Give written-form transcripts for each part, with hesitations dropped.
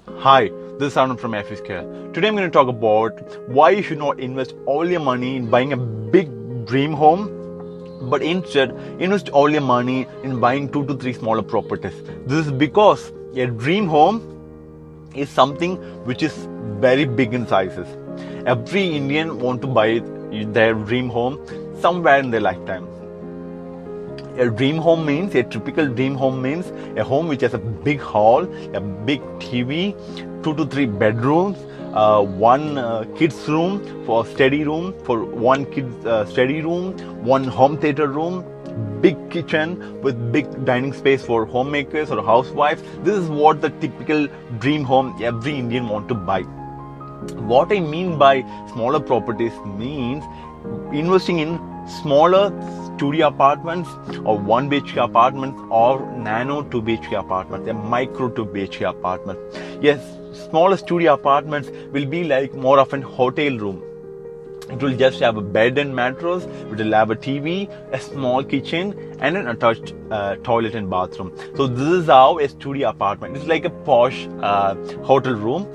Hi, this is Arnold from FESQUARE. Today I'm going to talk about why you should not invest all your money in buying a big dream home, but instead invest all your money in buying 2 to 3 smaller properties. This is because a dream home is something which is very big in sizes. Every Indian want to buy their dream home somewhere in their lifetime. A typical dream home means a home which has a big hall, a big TV, 2 to 3 bedrooms, one kids room for study room, for one kids study room, one home theater room, big kitchen with big dining space for homemakers or housewives. This is what the typical dream home every Indian want to buy. What I mean by smaller properties means investing in smaller studio apartments or 1 BHK apartments or nano 2 BHK apartments, a micro 2 BHK apartment. Yes, smaller studio apartments will be like more of an hotel room. It will just have a bed and mattress, it will have a TV, a small kitchen and an attached toilet and bathroom. So this is how a studio apartment, it's like a posh hotel room.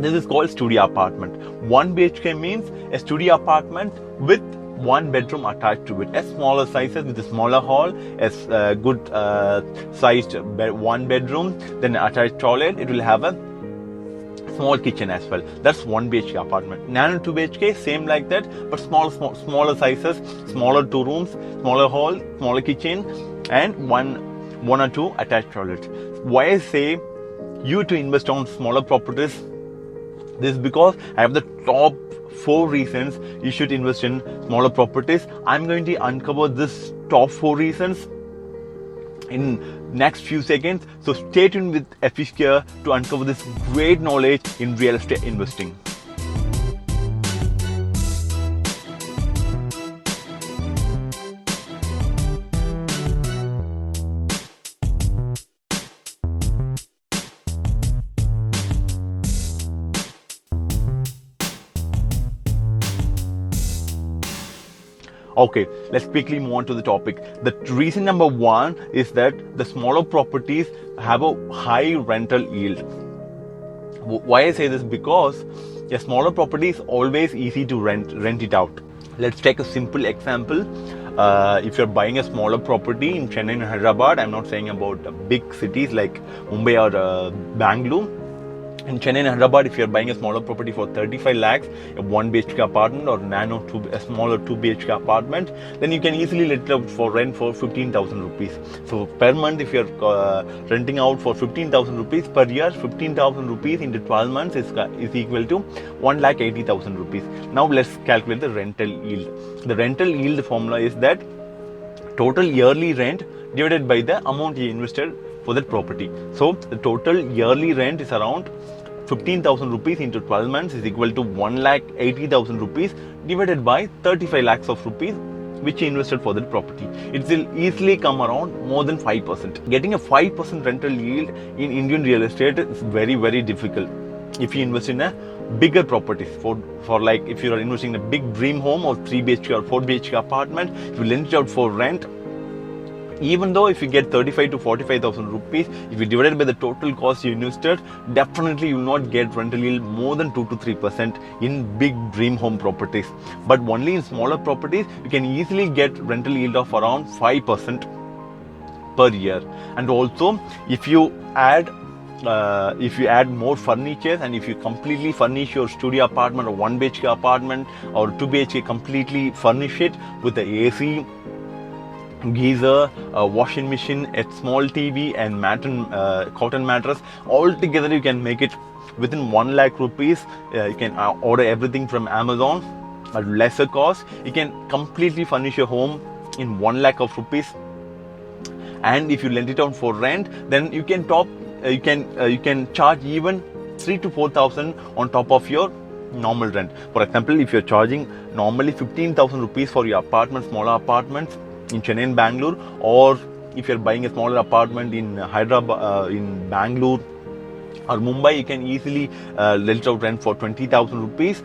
This is called studio apartment. 1 BHK means a studio apartment with 1 bedroom attached to it, a smaller sizes with a smaller hall, a good sized 1 bedroom, then an attached toilet. It will have a small kitchen as well. That's 1 BHK apartment. Nano 2 BHK, same like that, but smaller sizes, smaller 2 rooms, smaller hall, smaller kitchen, and one or two attached toilets. Why I say you to invest on smaller properties? This is because I have the top 4 reasons you should invest in smaller properties. I'm going to uncover this top 4 reasons in next few seconds. So stay tuned with FESQUARE to uncover this great knowledge in real estate investing. Okay, let's quickly move on to the topic. The reason number 1 is that the smaller properties have a high rental yield. Why I say this? Because a smaller property is always easy to rent it out. Let's take a simple example. If you're buying a smaller property in Chennai and Hyderabad, I'm not saying about big cities like Mumbai or Bangalore. In Chennai and Hyderabad, if you're buying a smaller property for 35 lakhs, a 1 BHK apartment or a smaller 2 BHK apartment, then you can easily let it out for rent for 15,000 rupees. So per month, if you're renting out for 15,000 rupees per year, 15,000 rupees into 12 months is equal to 1,80,000 rupees. Now let's calculate the rental yield. The rental yield formula is that total yearly rent divided by the amount you invested for that property. So the total yearly rent is around 15,000 rupees into 12 months is equal to 1,80,000 rupees divided by 35 lakhs of rupees which you invested for that property. It will easily come around more than 5%. Getting a 5% rental yield in Indian real estate is very, very difficult. If you invest in a bigger properties, for like if you are investing in a big dream home or 3 BHK or 4 BHK apartment, if you rent it out for rent, even though if you get 35 to 45,000 rupees, if you divide it by the total cost you invested, definitely you will not get rental yield more than 2 to 3% in big dream home properties. But only in smaller properties, you can easily get rental yield of around 5% per year. And also, if you add more furnitures and if you completely furnish your studio apartment or 1 BHK apartment or 2 BHK, completely furnish it with the AC, geyser, a washing machine, a small TV and cotton mattress, all together you can make it within 1 lakh rupees. You can order everything from Amazon at lesser cost. You can completely furnish your home in 1 lakh of rupees. And if you lend it out for rent, then you can charge even 3 to 4,000 on top of your normal rent. For example, if you're charging normally 15,000 rupees for your apartment, smaller apartments in Chennai and Bangalore, or if you're buying a smaller apartment in Hyderabad, in Bangalore or Mumbai, you can easily let it out rent for 20,000 rupees.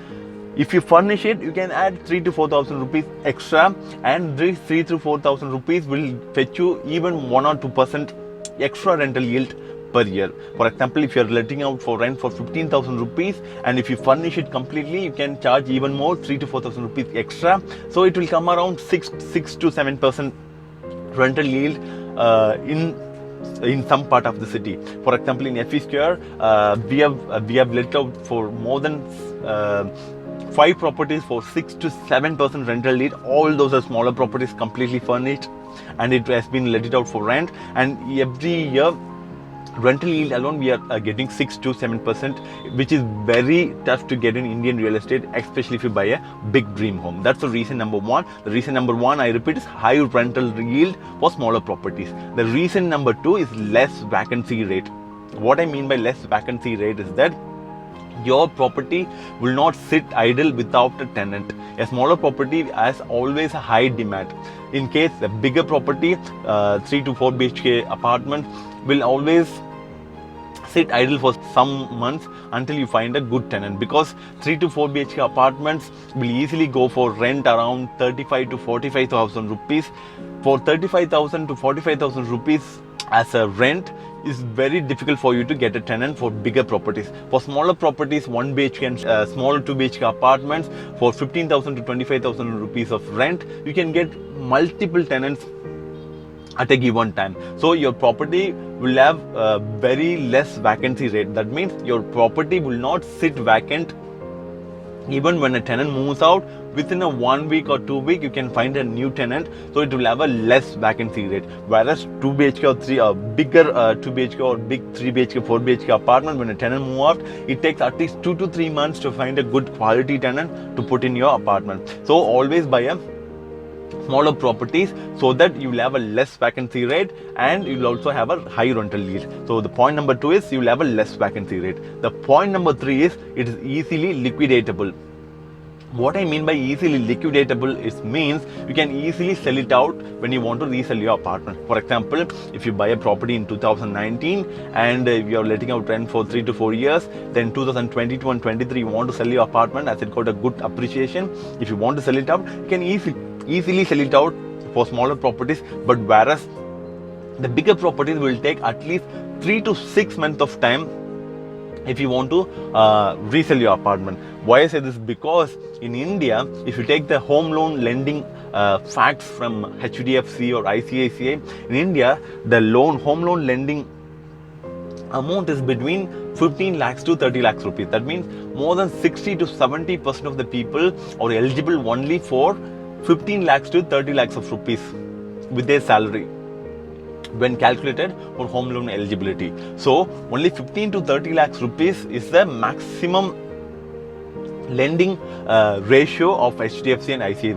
If you furnish it, you can add 3 to 4,000 rupees extra, and these 3 to 4,000 rupees will fetch you even 1 or 2% extra rental yield per year. For example, if you're letting out for rent for 15,000 rupees, and if you furnish it completely, you can charge even more, 3 to 4,000 rupees extra. So it will come around 6 to 7% rental yield in some part of the city. For example, in FESQUARE, we have let out for more than 5 properties for 6 to 7% rental yield. All those are smaller properties, completely furnished, and it has been let it out for rent. And every year, rental yield alone, we are getting 6 to 7%, which is very tough to get in Indian real estate, especially if you buy a big dream home. That's the reason number one. The reason number one, I repeat, is high rental yield for smaller properties. The reason number two is less vacancy rate. What I mean by less vacancy rate is that your property will not sit idle without a tenant. A smaller property has always a high demand. In case a bigger property, 3 to 4 BHK apartment, will always sit idle for some months until you find a good tenant, because 3 to 4 BHK apartments will easily go for rent around 35 to 45,000 rupees. For 35,000 to 45,000 rupees as a rent, is very difficult for you to get a tenant for bigger properties. For smaller properties, 1 BHK and small 2 BHK apartments, for 15,000 to 25,000 rupees of rent, you can get multiple tenants at a given time. So your property will have a very less vacancy rate. That means your property will not sit vacant. Even when a tenant moves out, within a 1 week or 2 weeks, you can find a new tenant. So it will have a less vacancy rate. Whereas 2 BHK or 3 bigger 2 BHK or big 3 BHK, 4 BHK apartment, when a tenant moves out, it takes at least 2 to 3 months to find a good quality tenant to put in your apartment. So always buy a smaller properties, so that you will have a less vacancy rate and you will also have a high rental yield. So the point number 2 is you will have a less vacancy rate. The point number 3 is it is easily liquidatable. What I mean by easily liquidatable is means you can easily sell it out when you want to resell your apartment. For example, if you buy a property in 2019 and you are letting out rent for 3 to 4 years, then 2022 and 23 you want to sell your apartment as it got a good appreciation. If you want to sell it out, you can easily sell it out for smaller properties. But whereas the bigger properties will take at least 3 to 6 months of time if you want to resell your apartment. Why I say this? Because in India, if you take the home loan lending facts from HDFC or ICICI, in India, the home loan lending amount is between 15 lakhs to 30 lakhs rupees. That means more than 60 to 70% of the people are eligible only for 15 lakhs to 30 lakhs of rupees with their salary when calculated for home loan eligibility. So only 15 to 30 lakhs rupees is the maximum lending ratio of HDFC and ICICI.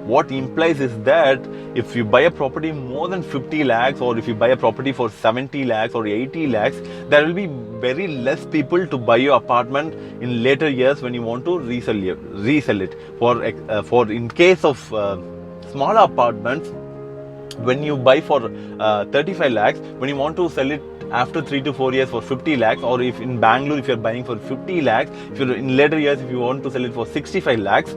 What implies is that if you buy a property more than 50 lakhs, or if you buy a property for 70 lakhs or 80 lakhs, there will be very less people to buy your apartment in later years when you want to resell it. For in case of smaller apartments, when you buy for 35 lakhs, when you want to sell it after 3 to 4 years for 50 lakhs, or if in Bangalore, if you're buying for 50 lakhs, if you're in later years, if you want to sell it for 65 lakhs,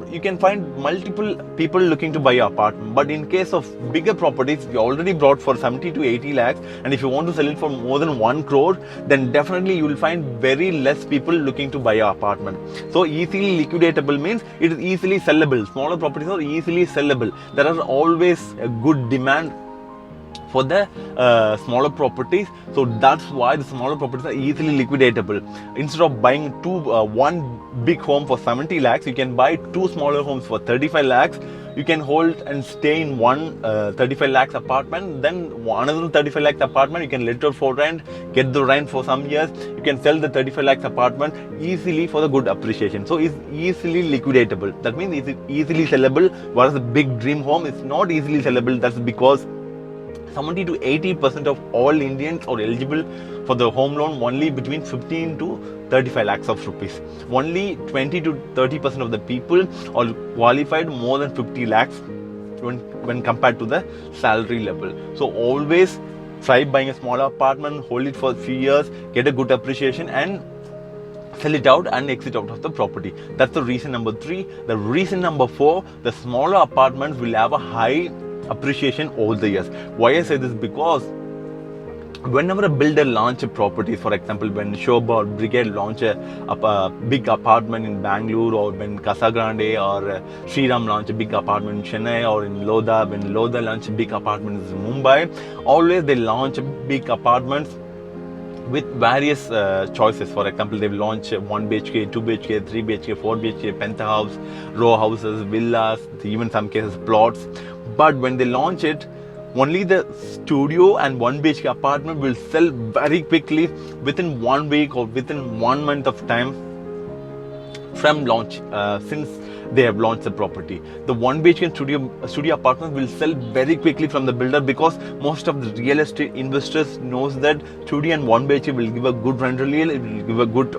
you can find multiple people looking to buy your apartment. But in case of bigger properties, you already bought for 70 to 80 lakhs, and if you want to sell it for more than 1 crore, then definitely you will find very less people looking to buy your apartment. So easily liquidatable means it is easily sellable. Smaller properties are easily sellable. There are always a good demand for the smaller properties. So that's why the smaller properties are easily liquidatable. Instead of buying one big home for 70 lakhs, you can buy 2 smaller homes for 35 lakhs. You can hold and stay in one 35 lakhs apartment, then another 35 lakhs apartment, you can let it out for rent, get the rent for some years. You can sell the 35 lakhs apartment easily for the good appreciation. So it's easily liquidatable. That means it's easily sellable, whereas the big dream home is not easily sellable. That's because 70 to 80% of all Indians are eligible for the home loan only between 15 to 35 lakhs of rupees. Only 20 to 30% of the people are qualified more than 50 lakhs when compared to the salary level. So always try buying a smaller apartment, hold it for a few years, get a good appreciation, and sell it out and exit out of the property. That's the reason number 3. The reason number 4, the smaller apartments will have a high appreciation over the years. Why I say this? Because Whenever a builder launch a property, for example, when Shobha or Brigade launch a big apartment in Bangalore, or when Casa Grande or Sriram launch a big apartment in Chennai, or in Lodha, when Lodha launch a big apartment in Mumbai, always they launch big apartments with various choices. For example, they've launched 1 BHK, 2 BHK, 3 BHK, 4 BHK, penthouse, row houses, villas, even some cases plots. But when they launch it, only the studio and 1 BHK apartment will sell very quickly within 1 week or within 1 month of time from launch, since they have launched the property. The 1 BHK studio apartment will sell very quickly from the builder, because most of the real estate investors knows that studio and 1 BHK will give a good rental yield, it will give a good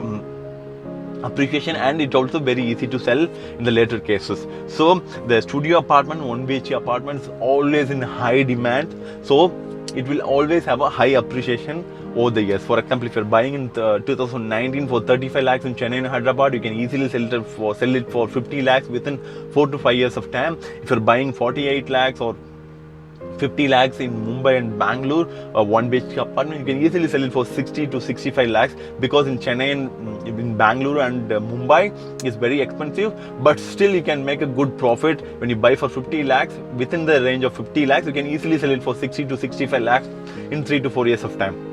appreciation, and it's also very easy to sell in the later cases. So the studio apartment, 1 BHK apartment is always in high demand, so it will always have a high appreciation over the years. For example, if you're buying in 2019 for 35 lakhs in Chennai and Hyderabad, you can easily sell it for 50 lakhs within 4 to 5 years of time. If you're buying 48 lakhs or 50 lakhs in Mumbai and Bangalore, a 1 BHK apartment, you can easily sell it for 60 to 65 lakhs, because in Chennai and in Bangalore and Mumbai is very expensive, but still you can make a good profit. When you buy for 50 lakhs, within the range of 50 lakhs, you can easily sell it for 60 to 65 lakhs in 3 to 4 years of time.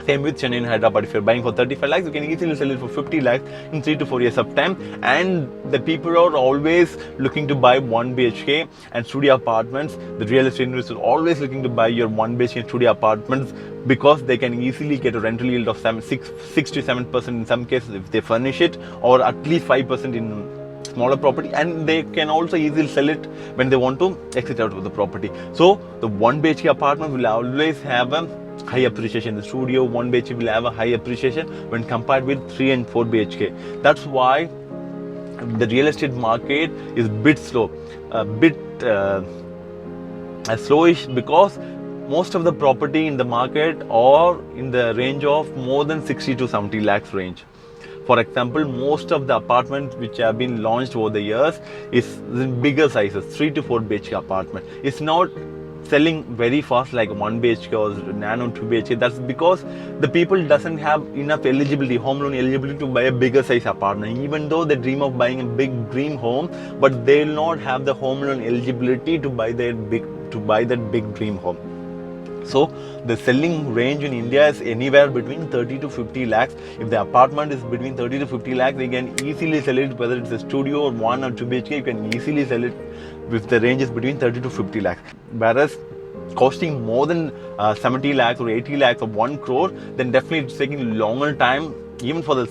Same with Chennai and Hyderabad. If you're buying for 35 lakhs, you can easily sell it for 50 lakhs in 3 to 4 years of time. And the people are always looking to buy 1 BHK and studio apartments. The real estate investors are always looking to buy your 1 BHK and studio apartments, because they can easily get a rental yield of 6 to 7% in some cases if they furnish it, or at least 5% in smaller property, and they can also easily sell it when they want to exit out of the property. So the 1 BHK apartment will always have a high appreciation. The studio 1 BHK will have a high appreciation when compared with 3 and 4 BHK. That's why the real estate market is a bit slow, a bit slowish, because most of the property in the market are in the range of more than 60 to 70 lakhs range. For example, most of the apartments which have been launched over the years is in bigger sizes, 3 to 4 BHK apartment. It's not selling very fast like 1 BHK or nano 2 BHK. That's because the people doesn't have enough eligibility, home loan eligibility to buy a bigger size apartment. Even though they dream of buying a big dream home, but they will not have the home loan eligibility to buy that big dream home. So the selling range in India is anywhere between 30 to 50 lakhs. If the apartment is between 30 to 50 lakhs, they can easily sell it, whether it's a studio or 1 or 2 BHK, you can easily sell it if the range is between 30 to 50 lakhs. Whereas costing more than 70 lakhs or 80 lakhs or 1 crore, then definitely it's taking longer time even for the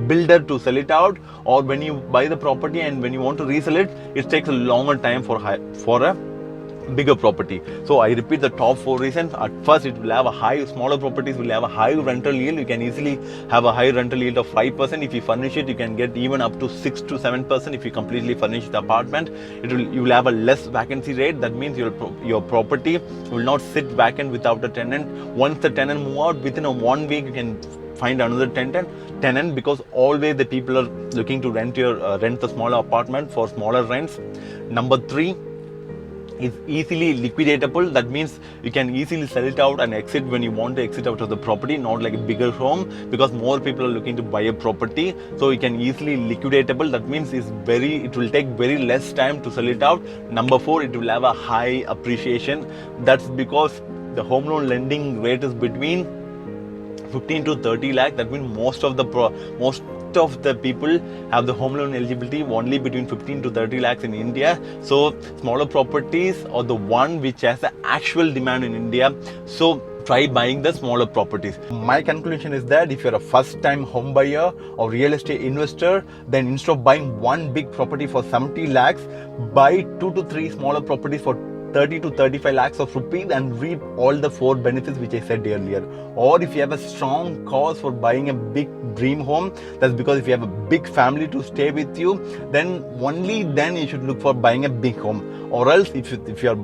builder to sell it out, or when you buy the property and when you want to resell it, it takes a longer time for a bigger property. So I repeat the top 4 reasons. At first, it will have smaller properties will have a high rental yield. You can easily have a high rental yield of 5%. If you furnish it, you can get even up to 6 to 7% if you completely furnish the apartment. You will have a less vacancy rate. That means your property will not sit vacant without a tenant. Once the tenant move out, within 1 week you can find another tenant, because always the people are looking to rent the smaller apartment for smaller rents. Number 3 is easily liquidatable. That means you can easily sell it out and exit when you want to exit out of the property, not like a bigger home, because more people are looking to buy a property. So you can easily liquidatable. That means it will take very less time to sell it out. Number 4, it will have a high appreciation. That's because the home loan lending rate is between 15 to 30 lakh. That means most of the people have the home loan eligibility only between 15 to 30 lakhs in India. So smaller properties are the one which has the actual demand in India. So try buying the smaller properties. My conclusion is that if you're a first time home buyer or real estate investor, then instead of buying one big property for 70 lakhs, buy 2 to 3 smaller properties for 30 to 35 lakhs of rupees and reap all the 4 benefits which I said earlier. Or if you have a strong cause for buying a big dream home, that's because if you have a big family to stay with you, then only then you should look for buying a big home. Or else if you're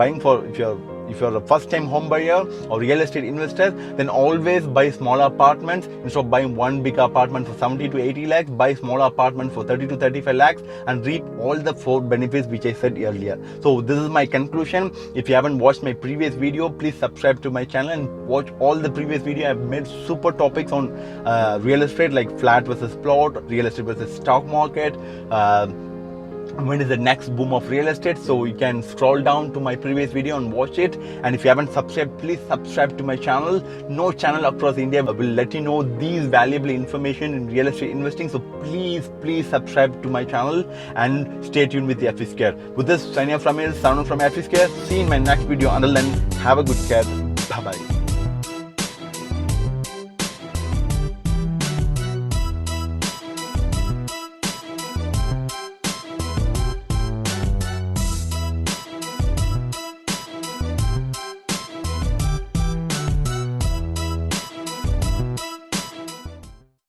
if you're a first-time home buyer or real estate investor, then always buy small apartments instead of buying one big apartment for 70 to 80 lakhs. Buy small apartment for 30 to 35 lakhs and reap all the 4 benefits which I said earlier. So this is my conclusion. If you haven't watched my previous video, please subscribe to my channel and watch all the previous video. I've made super topics on real estate, like flat versus plot, real estate versus stock market, when is the next boom of real estate. So you can scroll down to my previous video and watch it. And if you haven't subscribed, please subscribe to my channel. No channel across India will let you know these valuable information in real estate investing. So please subscribe to my channel and stay tuned with the FESQUARE. With this, signing off from here, Sarun from FESQUARE. See you in my next video. Until then, have a good care. Bye bye.